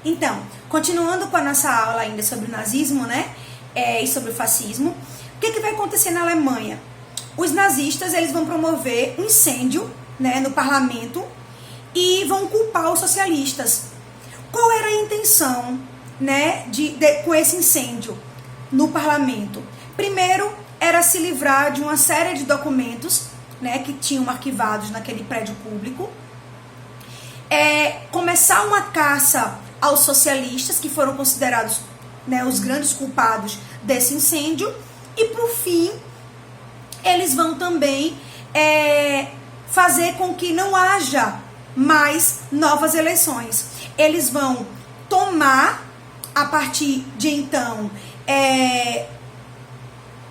Então, continuando com a nossa aula ainda sobre o nazismo, né, e sobre o fascismo, o que vai acontecer na Alemanha? Os nazistas, eles vão promover um incêndio, né, no parlamento e vão culpar os socialistas. Qual era a intenção, né, com esse incêndio no parlamento? Primeiro, era se livrar de uma série de documentos, né, que tinham arquivados naquele prédio público, começar uma caça aos socialistas, que foram considerados, né, os grandes culpados desse incêndio, e por fim, eles vão também fazer com que não haja mais novas eleições. Eles vão tomar, a partir de então,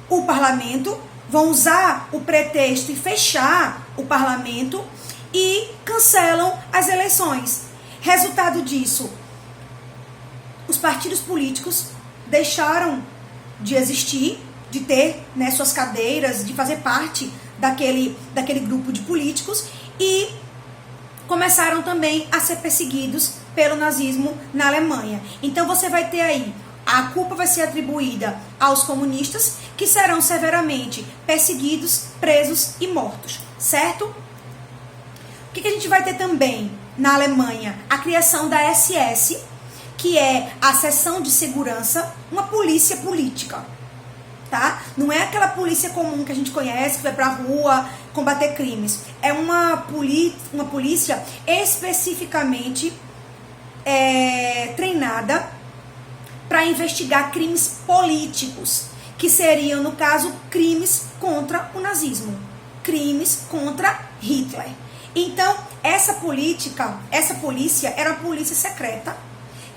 o parlamento, vão usar o pretexto e fechar o parlamento e cancelam as eleições. Resultado disso, os partidos políticos deixaram de existir, de ter, né, suas cadeiras, de fazer parte daquele grupo de políticos, e começaram também a ser perseguidos pelo nazismo na Alemanha. Então você vai ter aí, a culpa vai ser atribuída aos comunistas, que serão severamente perseguidos, presos e mortos, certo? O que a gente vai ter também na Alemanha? A criação da SS, que é a seção de segurança, uma polícia política, tá? Não é aquela polícia comum que a gente conhece, que vai pra rua combater crimes. É uma polícia especificamente treinada para investigar crimes políticos, que seriam, no caso, crimes contra o nazismo, crimes contra Hitler. Então, essa polícia era uma polícia secreta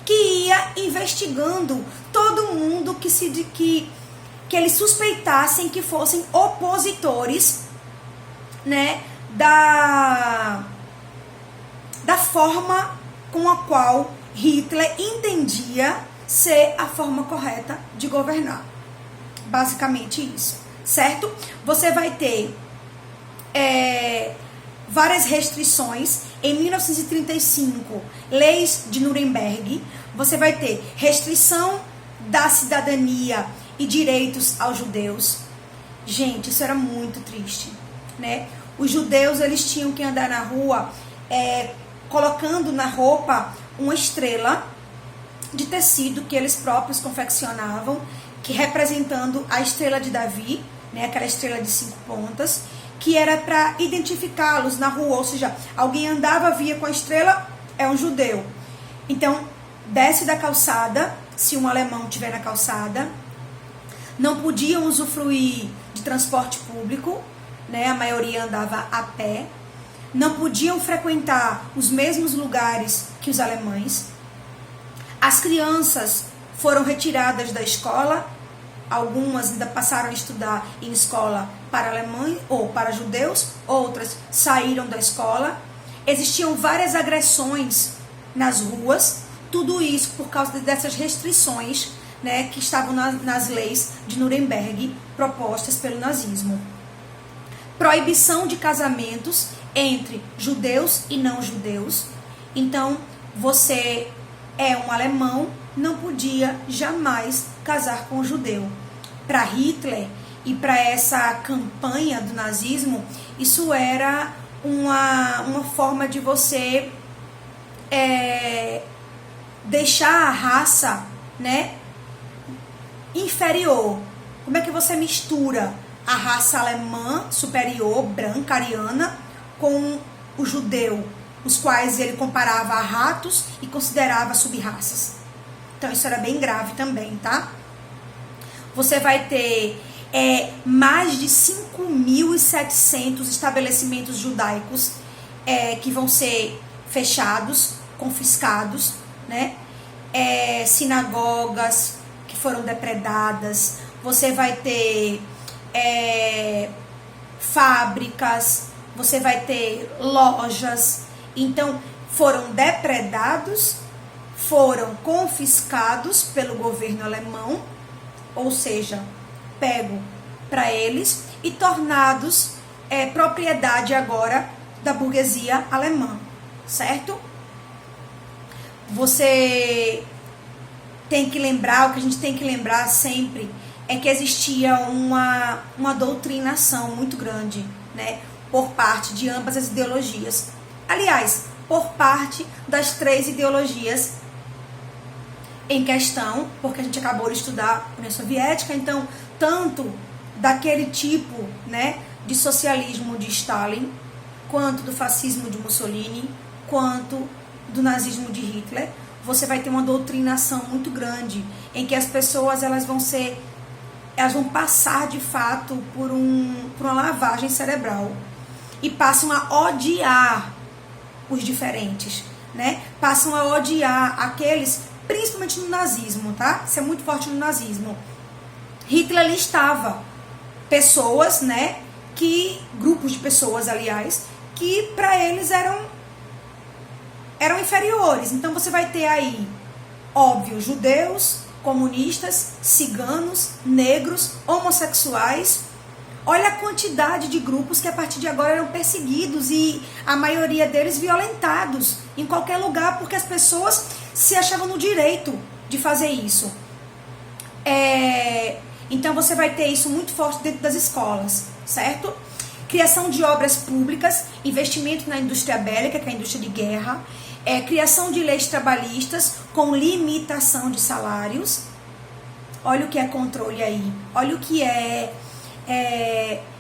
que ia investigando todo mundo que eles suspeitassem que fossem opositores, né, da forma com a qual Hitler entendia ser a forma correta de governar. Basicamente isso, certo? Você vai ter várias restrições. Em 1935, leis de Nuremberg, você vai ter restrição da cidadania e direitos aos judeus. Gente, isso era muito triste, né? Os judeus, eles tinham que andar na rua colocando na roupa uma estrela de tecido que eles próprios confeccionavam, que representando a estrela de Davi, né, aquela estrela de 5 pontas, que era para identificá-los na rua, ou seja, alguém andava, via com a estrela, é um judeu. Então, desce da calçada, se um alemão estiver na calçada, não podiam usufruir de transporte público, né, a maioria andava a pé, não podiam frequentar os mesmos lugares que os alemães. As crianças foram retiradas da escola, algumas ainda passaram a estudar em escola para alemães ou para judeus, outras saíram da escola. Existiam várias agressões nas ruas, tudo isso por causa dessas restrições, né, que estavam nas leis de Nuremberg propostas pelo nazismo. Proibição de casamentos entre judeus e não judeus. Então, você é um alemão, não podia jamais casar com um judeu. Para Hitler e para essa campanha do nazismo, isso era uma forma de você deixar a raça, né, inferior. Como é que você mistura a raça alemã superior, branca, ariana, com o judeu, os quais ele comparava a ratos e considerava sub-raças? Então isso era bem grave também, tá? Você vai ter mais de 5.700 estabelecimentos judaicos que vão ser fechados, confiscados, né? Sinagogas que foram depredadas. Você vai ter fábricas, você vai ter lojas. Então, foram depredados, foram confiscados pelo governo alemão, ou seja, pego para eles e tornados propriedade agora da burguesia alemã, certo? você tem que lembrar, o que a gente tem que lembrar sempre é que existia uma doutrinação muito grande, né, por parte de ambas as ideologias. Aliás, por parte das 3 ideologias em questão, porque a gente acabou de estudar a União Soviética, então, tanto daquele tipo, né, de socialismo de Stalin, quanto do fascismo de Mussolini, quanto do nazismo de Hitler, você vai ter uma doutrinação muito grande, em que as pessoas elas vão passar de fato por uma lavagem cerebral e passam a odiar os diferentes, né? Passam a odiar aqueles, principalmente no nazismo, tá? Isso é muito forte no nazismo. Hitler listava pessoas, né? Grupos de pessoas, aliás, que para eles eram inferiores. Então você vai ter aí, óbvio, judeus, comunistas, ciganos, negros, homossexuais. Olha a quantidade de grupos que a partir de agora eram perseguidos e a maioria deles violentados em qualquer lugar, porque as pessoas se achavam no direito de fazer isso. Então você vai ter isso muito forte dentro das escolas, certo? Criação de obras públicas, investimento na indústria bélica, que é a indústria de guerra, criação de leis trabalhistas com limitação de salários. Olha o que é controle aí, olha o que é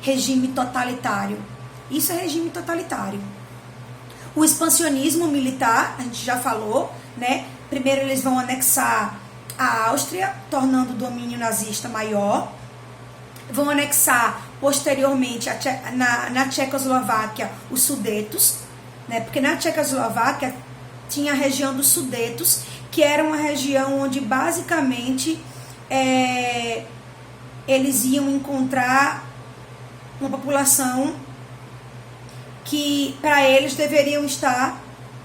regime totalitário. Isso é regime totalitário. O expansionismo militar, a gente já falou, né? Primeiro eles vão anexar a Áustria, tornando o domínio nazista maior. Vão anexar posteriormente na Tchecoslováquia os Sudetos, né? Porque na Tchecoslováquia tinha a região dos Sudetos, que era uma região onde basicamente eles iam encontrar uma população que para eles deveriam estar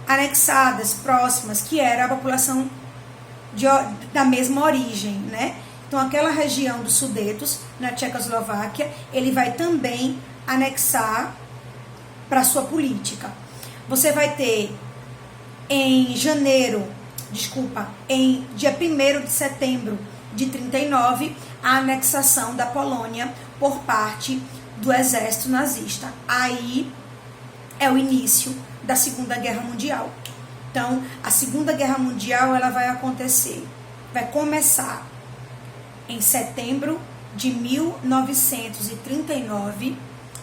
anexadas, próximas, que era a população da mesma origem, né? Então aquela região dos Sudetos, na Tchecoslováquia, ele vai também anexar para sua política. Você vai ter em dia 1º de setembro de 39, a anexação da Polônia por parte do exército nazista. Aí é o início da Segunda Guerra Mundial. Então, a Segunda Guerra Mundial ela vai começar em setembro de 1939,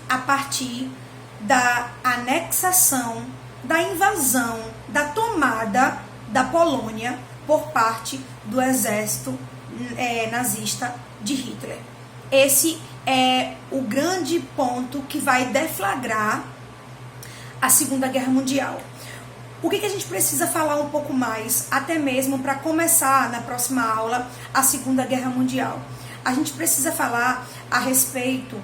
a partir da anexação, da invasão, da tomada da Polônia por parte do exército nazista de Hitler. Esse é o grande ponto que vai deflagrar a Segunda Guerra Mundial. O que a gente precisa falar um pouco mais, até mesmo para começar na próxima aula a Segunda Guerra Mundial? A gente precisa falar a respeito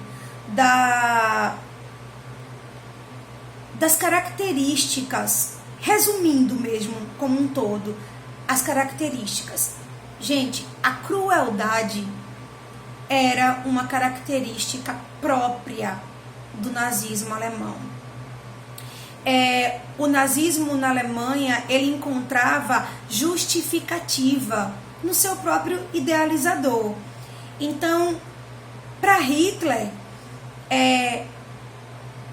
das características, resumindo mesmo como um todo, as características. Gente, a crueldade era uma característica própria do nazismo alemão. O nazismo na Alemanha, ele encontrava justificativa no seu próprio idealizador. Então, para Hitler,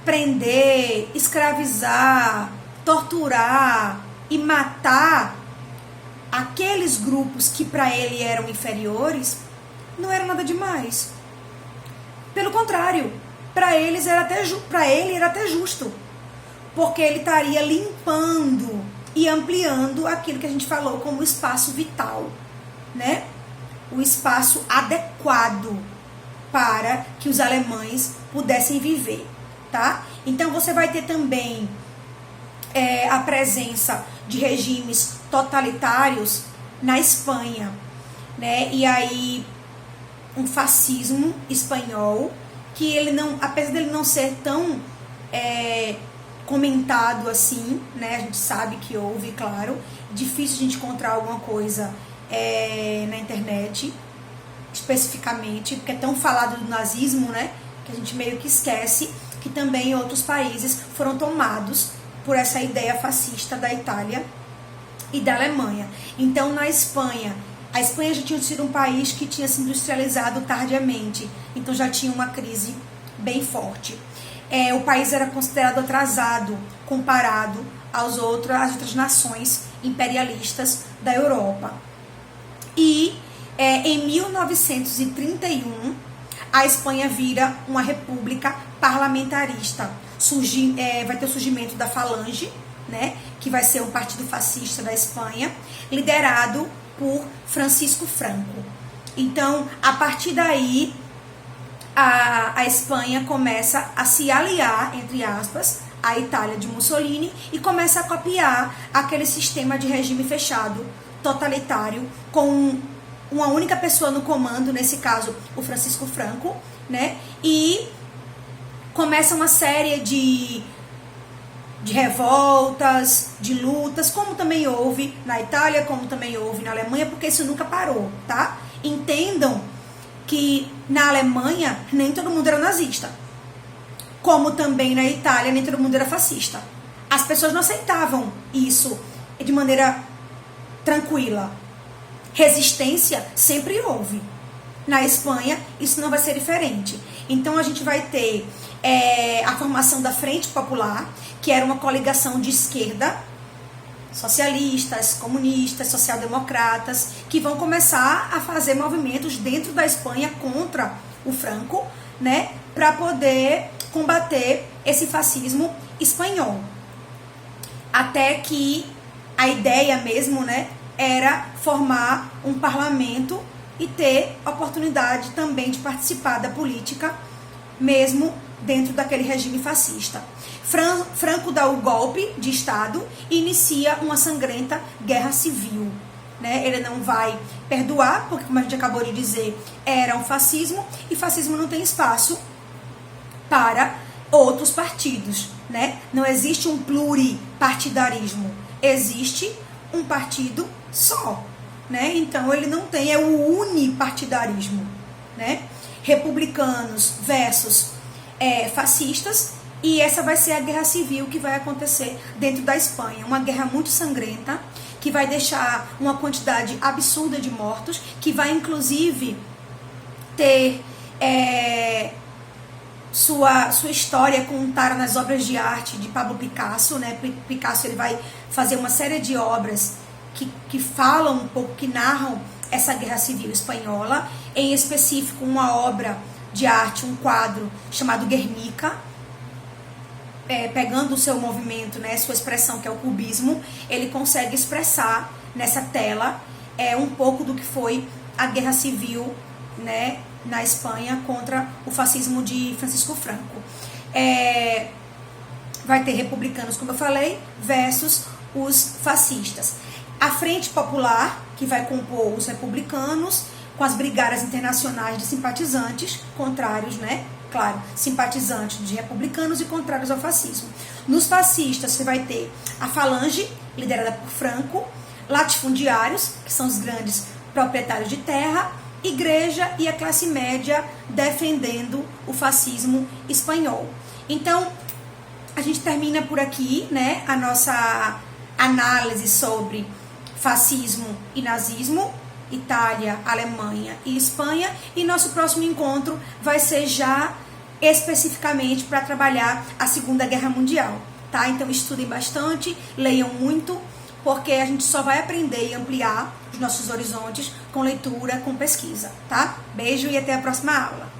prender, escravizar, torturar e matar aqueles grupos que para ele eram inferiores, não era nada demais. Pelo contrário, para ele era até justo, porque ele estaria limpando e ampliando aquilo que a gente falou como espaço vital, né? O espaço adequado para que os alemães pudessem viver, tá? Então você vai ter também a presença de regimes totalitários na Espanha, né? E aí um fascismo espanhol que ele não, apesar dele não ser tão comentado assim, né? A gente sabe que houve, claro, difícil a gente encontrar alguma coisa na internet especificamente, porque é tão falado do nazismo, né? Que a gente meio que esquece que também outros países foram tomados por essa ideia fascista da Itália e da Alemanha. Então, na Espanha, a Espanha já tinha sido um país que tinha se industrializado tardiamente, então já tinha uma crise bem forte. O país era considerado atrasado comparado às outras nações imperialistas da Europa. E em 1931, a Espanha vira uma república parlamentarista. Vai ter o surgimento da Falange, né, que vai ser um partido fascista da Espanha, liderado por Francisco Franco. Então, a partir daí, a Espanha começa a se aliar, entre aspas, à Itália de Mussolini e começa a copiar aquele sistema de regime fechado, totalitário, com uma única pessoa no comando, nesse caso, o Francisco Franco, né? E começa uma série de revoltas, de lutas, como também houve na Itália, como também houve na Alemanha, porque isso nunca parou, tá? Entendam que na Alemanha nem todo mundo era nazista, como também na Itália nem todo mundo era fascista. As pessoas não aceitavam isso de maneira tranquila. Resistência sempre houve. Na Espanha isso não vai ser diferente. Então a gente vai ter a formação da Frente Popular, que era uma coligação de esquerda, socialistas, comunistas, social-democratas, que vão começar a fazer movimentos dentro da Espanha contra o Franco, né, para poder combater esse fascismo espanhol. Até que a ideia mesmo, né, era formar um parlamento e ter oportunidade também de participar da política, mesmo dentro daquele regime fascista. Franco dá o golpe de Estado e inicia uma sangrenta guerra civil, né? Ele não vai perdoar, porque, como a gente acabou de dizer, era um fascismo, e fascismo não tem espaço para outros partidos, né? Não existe um pluripartidarismo, existe um partido só, né? Então ele não tem, é o unipartidarismo, né? Republicanos versus fascistas, e essa vai ser a guerra civil que vai acontecer dentro da Espanha, uma guerra muito sangrenta, que vai deixar uma quantidade absurda de mortos, que vai inclusive ter sua história contada nas obras de arte de Pablo Picasso, né? Picasso, ele vai fazer uma série de obras que falam um pouco, que narram essa guerra civil espanhola, em específico uma obra de arte, um quadro chamado Guernica, pegando o seu movimento, né, sua expressão, que é o cubismo, ele consegue expressar nessa tela um pouco do que foi a guerra civil, né, na Espanha contra o fascismo de Francisco Franco. Vai ter republicanos, como eu falei, versus os fascistas. A Frente Popular, que vai compor os republicanos, com as brigadas internacionais de simpatizantes, contrários, né? Claro, simpatizantes de republicanos e contrários ao fascismo. Nos fascistas, você vai ter a Falange, liderada por Franco, latifundiários, que são os grandes proprietários de terra, igreja e a classe média defendendo o fascismo espanhol. Então, a gente termina por aqui, né, a nossa análise sobre fascismo e nazismo, Itália, Alemanha e Espanha, e nosso próximo encontro vai ser já especificamente para trabalhar a Segunda Guerra Mundial, tá? Então estudem bastante, leiam muito, porque a gente só vai aprender e ampliar os nossos horizontes com leitura, com pesquisa, tá? Beijo e até a próxima aula.